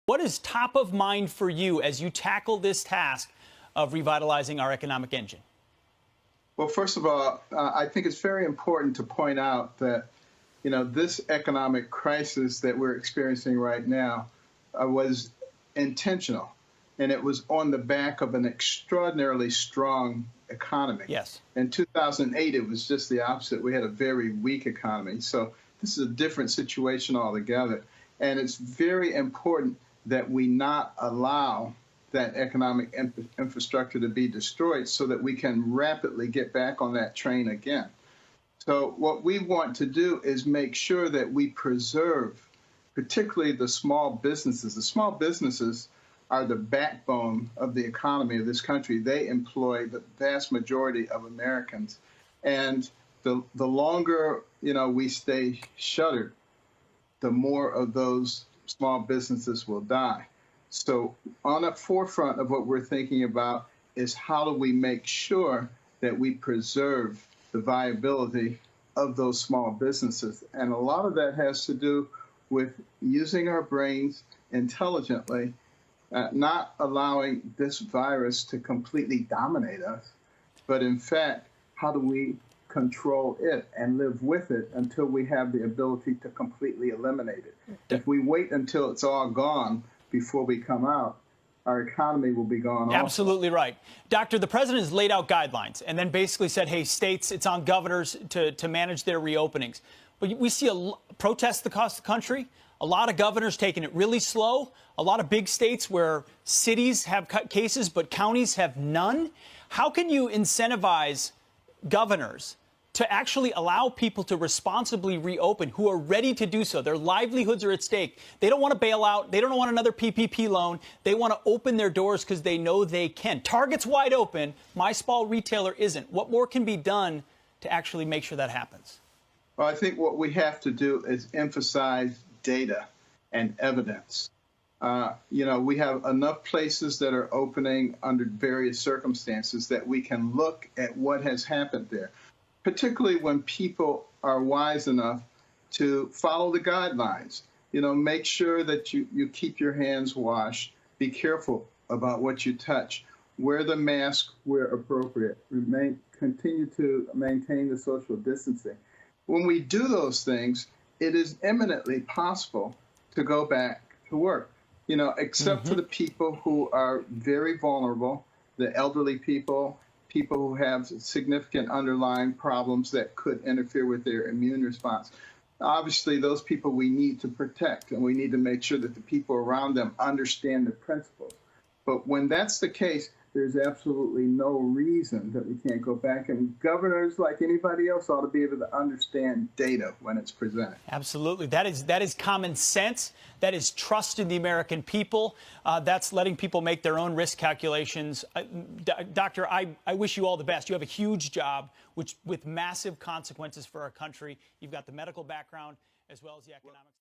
What is top of mind for you as you tackle this task of revitalizing our economic engine? Well, first of all, I think it's very important to point out that, this economic crisis that we're experiencing right now was intentional, and it was on the back of an extraordinarily strong economy. Yes. In 2008, it was just the opposite. We had a very weak economy. So this is a different situation altogether. And it's very important that we not allow that economic infrastructure to be destroyed so that we can rapidly get back on that train again. So what we want to do is make sure that we preserve, particularly the small businesses. The small businesses are the backbone of the economy of this country. They employ the vast majority of Americans. And the longer, we stay shuttered, the more of those small businesses will die. So on the forefront of what we're thinking about is how do we make sure that we preserve the viability of those small businesses. And a lot of that has to do with using our brains intelligently, not allowing this virus to completely dominate us, but in fact, how do we control it and live with it until we have the ability to completely eliminate it. If we wait until it's all gone before we come out, our economy will be gone. Absolutely right. Doctor, the president has laid out guidelines and then basically said, hey, states, it's on governors to manage their reopenings. But we see protests across the country, a lot of governors taking it really slow, a lot of big states where cities have cases but counties have none. How can you incentivize governors to actually allow people to responsibly reopen who are ready to do so? Their livelihoods are at stake. They don't want to bail out. They don't want another PPP loan. They want to open their doors because they know they can. Target's wide open. My small retailer isn't. What more can be done to actually make sure that happens? Well, I think what we have to do is emphasize data and evidence. We have enough places that are opening under various circumstances that we can look at what has happened there, particularly when people are wise enough to follow the guidelines. Make sure that you keep your hands washed, be careful about what you touch, wear the mask where appropriate, continue to maintain the social distancing. When we do those things, it is eminently possible to go back to work. Except for the people who are very vulnerable, the elderly people, people who have significant underlying problems that could interfere with their immune response. Obviously, those people we need to protect, and we need to make sure that the people around them understand the principles. But when that's the case, there's absolutely no reason that we can't go back. And governors, like anybody else, ought to be able to understand data when it's presented. Absolutely. That is common sense. That is trust in the American people. That's letting people make their own risk calculations. Doctor, I wish you all the best. You have a huge job with massive consequences for our country. You've got the medical background as well as the economics.